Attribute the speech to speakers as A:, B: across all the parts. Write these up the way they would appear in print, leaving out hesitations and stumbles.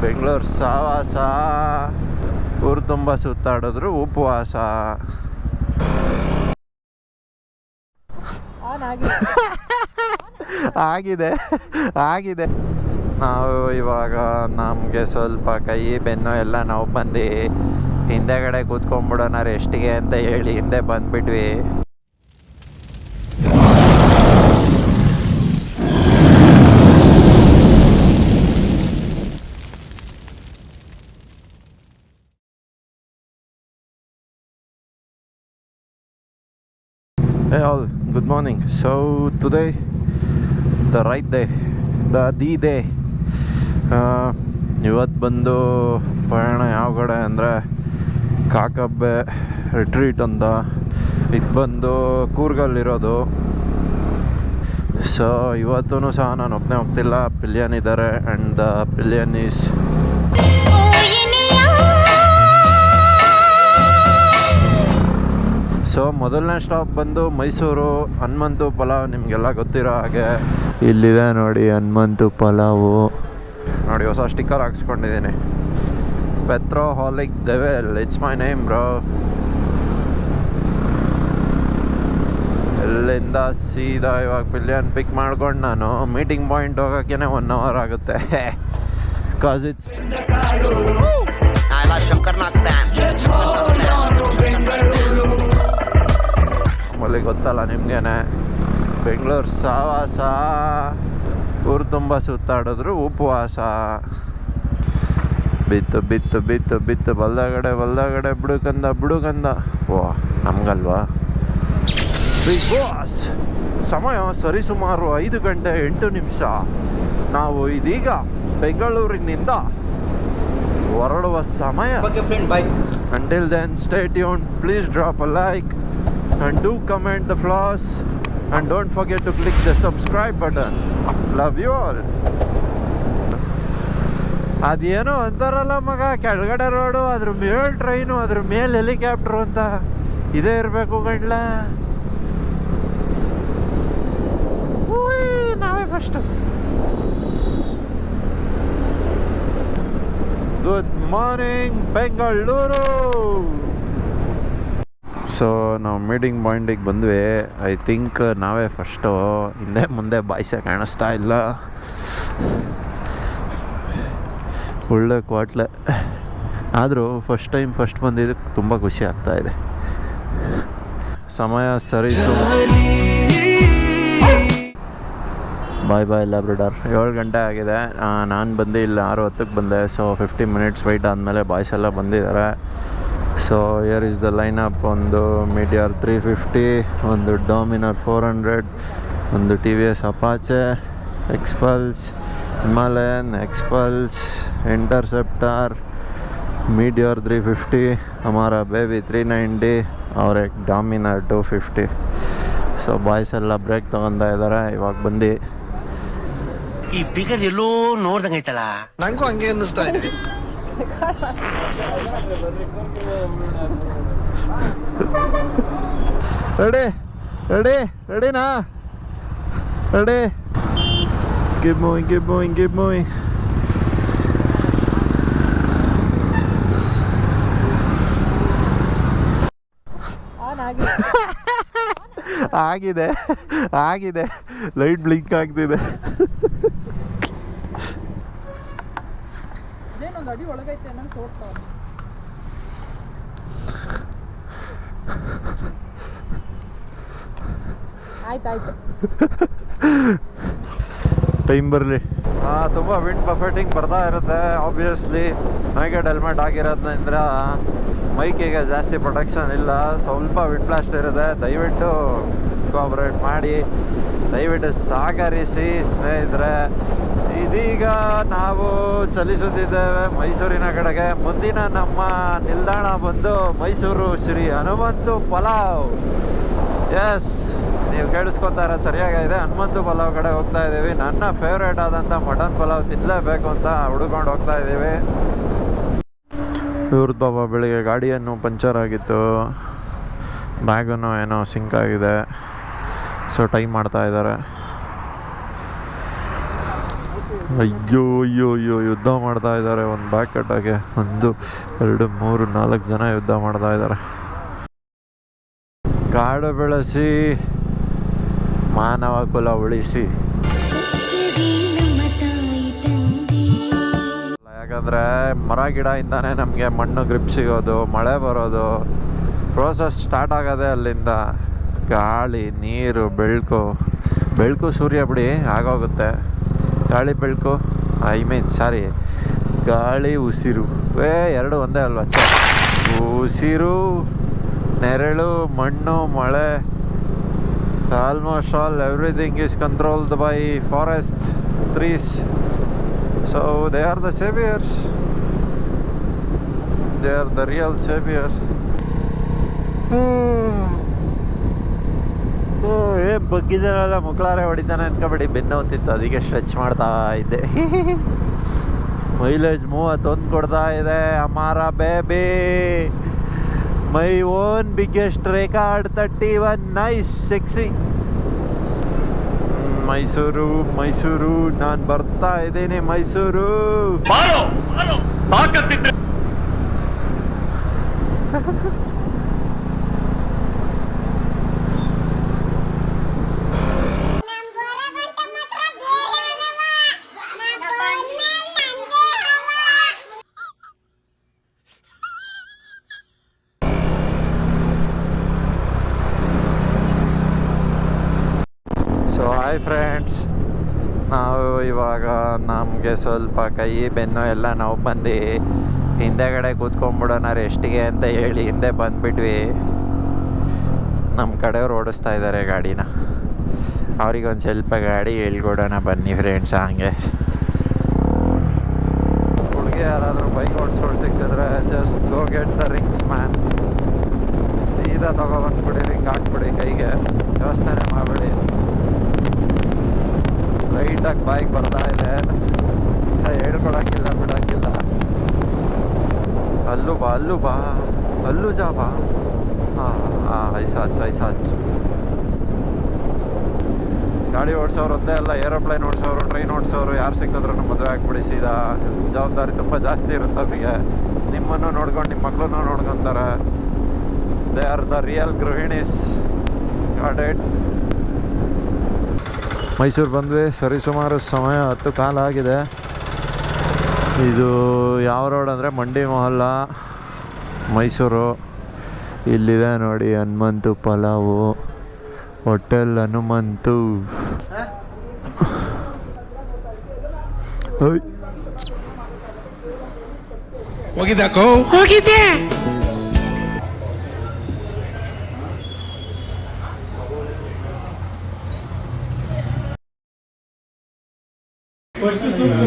A: ಬೆಂಗಳೂರು ಸಾವಾಸ, ಊರು ತುಂಬ ಸುತ್ತಾಡಿದ್ರು ಉಪವಾಸ. ಆಗಿದೆ ಆಗಿದೆ. ನಾವು ಇವಾಗ ನಮಗೆ ಸ್ವಲ್ಪ ಕೈ ಬೆನ್ನು ಎಲ್ಲ ನಾವು ಬಂದು ಹಿಂದೆಗಡೆ ಕೂತ್ಕೊಂಡ್ಬಿಡೋಣ ರೆಸ್ಟಿಗೆ ಅಂತ ಹೇಳಿ ಹಿಂದೆ ಬಂದುಬಿಟ್ವಿ. Hey all, good morning. So today, the right day, the day. ಇವತ್ತು ಬಂದು ಪಯಣ ಯಾವ ಕಡೆ ಅಂದರೆ ಕಾಕಬ್ಬೆ ರಿಟ್ರೀಟ್ ಅಂತ. ಇದು ಬಂದು ಕೂರ್ಗಲ್ಲಿರೋದು. ಸೊ ಇವತ್ತೂ ಸಹ ನಾನು ಒಬ್ಬನೇ ಹೋಗ್ತಿಲ್ಲ, ಪಿಲಿಯನ್ ಇದ್ದಾರೆ and the pillion is so ಮೊದಲನೇ ಸ್ಟಾಪ್ ಬಂದು ಮೈಸೂರು ಹನುಮಂತು ಪಲಾವ್. ನಿಮಗೆಲ್ಲ ಗೊತ್ತಿರೋ ಹಾಗೆ ಇಲ್ಲಿದೆ ನೋಡಿ ಹನುಮಂತು ಪಲಾವು. ನೋಡಿ ಹೊಸ ಸ್ಟಿಕ್ಕರ್ ಹಾಕ್ಸ್ಕೊಂಡಿದ್ದೀನಿ, petroholic devil, it's my name bro. ಎಲ್ಲಿಂದ ಸೀದಾ ಇವಾಗ ಪಿಲಿಯನ್ ಪಿಕ್ ಮಾಡ್ಕೊಂಡು ನಾನು ಮೀಟಿಂಗ್ ಪಾಯಿಂಟ್ ಹೋಗೋಕ್ಕೇ 1 hour ಆಗುತ್ತೆ. ಕಾಸ್ ಇಟ್ಸ್ ಅಲ್ಲಿ ಗೊತ್ತಲ್ಲ ನಿಮಗೇನೆ, ಬೆಂಗಳೂರು ಸಾವಾಸ, ಊರು ತುಂಬ ಸುತ್ತಾಡಿದ್ರು ಉಪವಾಸ. ಬಿತ್ತು ಬಿತ್ತು ಬಿತ್ತು ಬಿತ್ತು ಬಲ್ದಗಡೆ ಬಿಡುಗಂದ. ಓ ನಮಗಲ್ವಾ ಬಿಗ್ ಬಾಸ್. ಸಮಯ ಸರಿಸುಮಾರು 5 ಗಂಟೆ 8 ನಿಮಿಷ. ನಾವು ಇದೀಗ ಬೆಂಗಳೂರಿನಿಂದ ಹೊರಡುವ ಸಮಯ. Until then, stay tuned. Please drop a like and do comment the flaws and don't forget to click the subscribe button. Love you all. ಅದೇನೋ ಅಂತಾರಲ್ಲ ಮಗ, ಕೆಳಗಡೆ ರೋಡು, ಅದ್ರ ಮೇಲೆ ಟ್ರೈನು, ಅದ್ರ ಮೇಲೆ ಹೆಲಿಕಾಪ್ಟ್ರು ಅಂತ ಇದೇ ಇರಬೇಕು ಗಂಡ್ಲ. ನಾವೇ first. Good morning Bengaluru. So ನಾವು ಮೀಟಿಂಗ್ ಪಾಯಿಂಟಿಗೆ ಬಂದ್ವಿ. ಐ ಥಿಂಕ್ ನಾವೇ ಫಸ್ಟು. ಹಿಂದೆ ಮುಂದೆ ಬಾಯ್ಸೆ ಕಾಣಿಸ್ತಾ ಇಲ್ಲ. ಒಳ್ಳೆ ಕ್ವಾಟ್ಲೆ ಆದರೂ ಫಸ್ಟ್ ಬಂದಿದ್ದಕ್ಕೆ ತುಂಬ ಖುಷಿ ಆಗ್ತಾಯಿದೆ. ಸಮಯ ಸರಿಸು. ಬಾಯ್ ಲ್ಯಾಬ್ರಡಾರ್. 7 ಗಂಟೆ ಆಗಿದೆ. ನಾನು ಬಂದು ಇಲ್ಲಿ 6:10 ಬಂದೆ. ಸೊ 15 minutes ವೆಯ್ಟ್ ಆದಮೇಲೆ ಬಾಯ್ಸ್ ಎಲ್ಲ ಬಂದಿದ್ದಾರೆ. So here is the line up. ಒಂದು ಮೀಡಿಯರ್ 350, ಒಂದು ಡಾಮಿನರ್ 400, ಒಂದು TVS ಅಪಾಚೆ, ಎಕ್ಸ್ಪಲ್ಸ್, ಹಿಮಾಲಯನ್, ಎಕ್ಸ್ಪಲ್ಸ್, ಇಂಟರ್ಸೆಪ್ಟಾರ್, ಮೀಡಿಯರ್ 350, ಹಮಾರಾ ಬೇಬಿ 390 और एक ಡಾಮಿನರ್ 250. ಸೊ ಬಾಯ್ಸ್ ಎಲ್ಲ ಬ್ರೇಕ್ ತೊಗೊತಾ ಇದ್ದಾರೆ. ಇವಾಗ ಬಂದು
B: ಈ ಫಿಗರ್ ಎಲ್ಲೋ ನೋಡ್ದಂಗೈತಲ್ಲ, ನಂಗೂ ಹಂಗೆ ಅನ್ನಿಸ್ತಾ ಇದೆ.
A: ರೆಡಿನಾ? ರೆಡಿ. Keep moving. ಆಗಿದೆ ಲೈಟ್ ಬ್ಲಿಂಕ್ ಆಗ್ತಿದೆ.
C: ಆಯ್ತಾಯ್ತು,
A: ಟೈಮ್ ಬರಲಿ. ತುಂಬ ವಿಂಡ್ ಬಫೆಟಿಂಗ್ ಬರ್ತಾ ಇರುತ್ತೆ. ಆಬ್ವಿಯಸ್ಲಿ ನನಗೆ ಹೆಲ್ಮೆಟ್ ಆಗಿರೋದ್ರಿಂದ ಮೈಕಿಗೆ ಜಾಸ್ತಿ ಪ್ರೊಟೆಕ್ಷನ್ ಇಲ್ಲ. ಸ್ವಲ್ಪ ವಿಂಡ್ ಬ್ಲಾಸ್ಟ್ ಇರುತ್ತೆ. ದಯವಿಟ್ಟು ಕೋಆಪರೇಟ್ ಮಾಡಿ, ದಯವಿಟ್ಟು ಸಹಕರಿಸಿ ಸ್ನೇಹಿತರೆ. ಇದೀಗ ನಾವು ಚಲಿಸುತ್ತಿದ್ದೇವೆ ಮೈಸೂರಿನ ಕಡೆಗೆ. ಮುಂದಿನ ನಮ್ಮ ನಿಲ್ದಾಣ ಬಂದು ಮೈಸೂರು ಶ್ರೀ ಹನುಮಂತು ಪಲಾವ್. ಎಸ್, ನೀವು ಕೇಳಿಸ್ಕೊತಾ ಇರೋದು ಸರಿಯಾಗಿದೆ. ಹನುಮಂತು ಪಲಾವ್ ಕಡೆ ಹೋಗ್ತಾ ಇದ್ದೀವಿ. ನನ್ನ ಫೇವ್ರೇಟ್ ಆದಂಥ ಮಟನ್ ಪಲಾವ್ ತಿನ್ನಲೇಬೇಕು ಅಂತ ಹುಡ್ಕೊಂಡು ಹೋಗ್ತಾ ಇದ್ದೀವಿ. ಇವ್ರದ್ದು ಬಾಬಾ ಬೆಳಿಗ್ಗೆ ಗಾಡಿಯನ್ನು ಪಂಚರ್ ಆಗಿತ್ತು, ಬ್ಯಾಗೂ ಏನೋ ಸಿಂಕ್ ಆಗಿದೆ. ಸೊ ಟೈಮ್ ಮಾಡ್ತಾ ಇದ್ದಾರೆ. ಅಯ್ಯೋ ಅಯ್ಯೋ ಅಯ್ಯೋ ಯುದ್ಧ ಮಾಡ್ತಾ ಇದ್ದಾರೆ ಒಂದು ಬ್ಯಾಕ್ ಕಟ್ಟಾಗೆ. 1 2 3 4 ಜನ ಯುದ್ಧ ಮಾಡ್ತಾ ಇದ್ದಾರೆ. ಕಾಡು ಬೆಳೆಸಿ ಮಾನವ ಕುಲ ಉಳಿಸಿ. ಯಾಕಂದರೆ ಮರ ಗಿಡ ಇಂದಾನೆ ನಮಗೆ ಮಣ್ಣು ಗ್ರಿಪ್ ಸಿಗೋದು, ಮಳೆ ಬರೋದು, ಪ್ರೋಸೆಸ್ ಸ್ಟಾರ್ಟ್ ಆಗೋದೇ ಅಲ್ಲಿಂದ. ಗಾಳಿ, ನೀರು, ಬೆಳಕು ಸೂರ್ಯ ಬಿಡಿ ಆಗೋಗುತ್ತೆ. ಗಾಳಿ ಬೆಳಕು ಸಾರಿ ಗಾಳಿ ಉಸಿರು ಎರಡು ಒಂದೇ ಅಲ್ವಾ? ಉಸಿರು, ನೆರಳು, ಮಣ್ಣು, ಮಳೆ, almost all everything is controlled by forest, trees. So they are the saviors. They are the real saviors. ಏನ್ ಬಗ್ಗಿದ್ದಾನಲ್ಲ, ಮುಕ್ಳಾರೆ ಹೊಡಿತಾನೆ ಅನ್ಕೊಬೇಡಿ, ಬೆನ್ನು ಹೊತ್ತಿತ್ತು, ಅದಕ್ಕೆ ಸ್ಟ್ರೆಚ್ ಮಾಡ್ತಾ ಇದ್ದೆ. ಮೈಲೇಜ್ 31 ಕೊಡ್ತಾ ಇದೆ. ಅಮಾರ baby, my own biggest record 31. Nice, sexy. Mysuru, ನಾನು ಬರ್ತಾ ಇದ್ದೀನಿ ಮೈಸೂರು. ಸೊ ಹಾಯ್ ಫ್ರೆಂಡ್ಸ್, ನಾವು ಇವಾಗ ನಮಗೆ ಸ್ವಲ್ಪ ಕೈ ಬೆನ್ನು ಎಲ್ಲ ನೋವು ಬಂದು ಹಿಂದೆಗಡೆ ಕೂತ್ಕೊಂಡ್ಬಿಡೋಣ ರೆಸ್ಟಿಗೆ ಅಂತ ಹೇಳಿ ಹಿಂದೆ ಬಂದುಬಿಟ್ವಿ. ನಮ್ಮ ಕಡೆಯವ್ರು ಓಡಿಸ್ತಾ ಇದ್ದಾರೆ ಗಾಡಿನ. ಅವ್ರಿಗೊಂದು ಸ್ವಲ್ಪ ಗಾಡಿ ಹೇಳ್ಕೊಡೋಣ ಬನ್ನಿ ಫ್ರೆಂಡ್ಸ್. ಹಂಗೆ ಹುಡುಗಿ ಯಾರಾದರೂ ಬೈಕ್ ಓಡಿಸ್ಕೊಂಡು ಸಿಕ್ಕಿದ್ರೆ just go get the rings man. ಸೀದಾ ತೊಗೊಬಂದ್ಬಿಡಿ, ರಿಂಗ್ ಹಾಕ್ಬಿಡಿ ಕೈಗೆ, ಯೋಚನೆ ಮಾಡಬೇಡಿ. ಲೈಟಾಗಿ ಬೈಕ್ ಬರ್ತಾ ಇದೆ, ಹೇಳ್ಕೊಳಕ್ಕಿಲ್ಲ, ಬಿಡೋಕ್ಕಿಲ್ಲ. ಅಲ್ಲೂ ಬಾ, ಅಲ್ಲೂ ಜಾ ಬಾ. ಐಸಾಚ್. ಗಾಡಿ ಓಡಿಸೋರು ಒಂದೇ ಅಲ್ಲ, ಏರೋಪ್ಲೇನ್ ಓಡಿಸೋರು, ಟ್ರೈನ್ ಓಡಿಸೋರು, ಯಾರು ಸಿಕ್ಕಿದ್ರು ನಮ್ಮ ಮದುವೆ ಆಗ್ಬಿಡಿ ಸೀದಾ. ಜವಾಬ್ದಾರಿ ತುಂಬ ಜಾಸ್ತಿ ಇರುತ್ತೆ ಅವರಿಗೆ. ನಿಮ್ಮನ್ನು ನೋಡ್ಕೊಂಡು ನಿಮ್ಮ ಮಕ್ಕಳನ್ನು ನೋಡ್ಕೊತಾರೆ. ದೇ ಆರ್ ದ ರಿಯಲ್ ಗೃಹಿಣೀಸ್. Got it. ಮೈಸೂರು ಬಂದ್ವಿ, ಸರಿಸುಮಾರು ಸಮಯ 10 ಕಾಲ ಆಗಿದೆ. ಇದು ಯಾವ ರೋಡ್ ಅಂದರೆ ಮಂಡಿ ಮೊಹಲ್ಲ, ಮೈಸೂರು. ಇಲ್ಲಿದೆ ನೋಡಿ ಹನುಮಂತು ಪಲಾವು, ಹೋಟೆಲ್ ಹನುಮಂತು. ಹೋಗಿದ್ದೆ.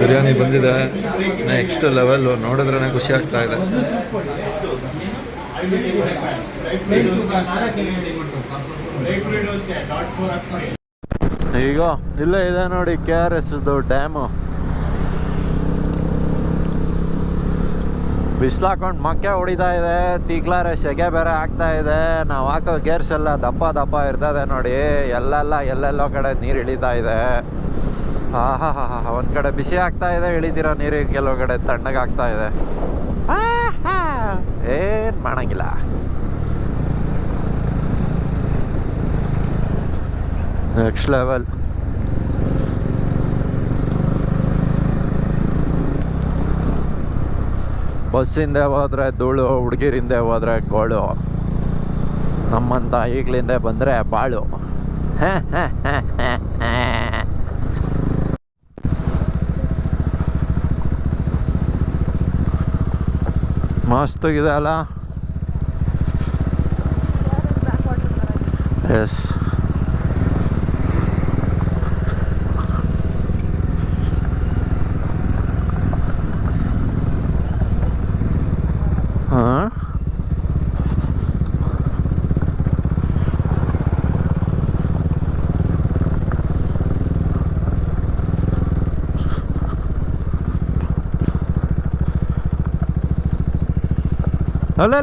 A: ಬಿರಿಯಾನಿ ಬಂದಿದೆ, ನೆಕ್ಸ್ಟ್ ಲೆವೆಲ್ಲು. ನೋಡಿದ್ರೇ ಖುಷಿ ಆಗ್ತಾ ಇದೆ. ಈಗ ಇಲ್ಲೇ ಇದೆ ನೋಡಿ KRS ಡ್ಯಾಮು. ಬಿಸಿಲಾಕೊಂಡು ಮಕ್ಕೆ ಹೊಡಿತಾ ಇದೆ, ತಿಗ್ಲಾರೆ ಸೆಗೆ ಬೇರೆ ಆಗ್ತಾ ಇದೆ. ನಾವು ಹಾಕೋ ಗೇರ್ಸ್ ಎಲ್ಲ ದಪ್ಪ ಇರ್ತದೆ ನೋಡಿ. ಎಲ್ಲೆಲ್ಲೋ ಕಡೆ ನೀರು ಇಳಿತಾ ಇದೆ. ಒಂದು ಕಡೆ ಬಿಸಿ ಆಗ್ತಾ ಇದೆ ಇಳಿದಿರೋ ನೀರಿಗೆ, ಕೆಲವು ಕಡೆ ತಣ್ಣಗಾಗ್ತಾ ಇದೆ. ಏನು ಮಾಡಂಗಿಲ್ಲ. Next level. ಬಸ್ಸಿಂದೆ ಹೋದರೆ ಧೂಳು, ಹುಡುಗಿರಿಂದೆ ಹೋದರೆ ಗೋಳು. ನಮ್ಮಂತ ಈಗಲಿಂದ ಬಂದರೆ ಬಾಳು. ಮಸ್ತಾಗಿದೆ ಅಲ್ಲ? ಎಸ್. ಹಾಂ, ಅಲ್ಲ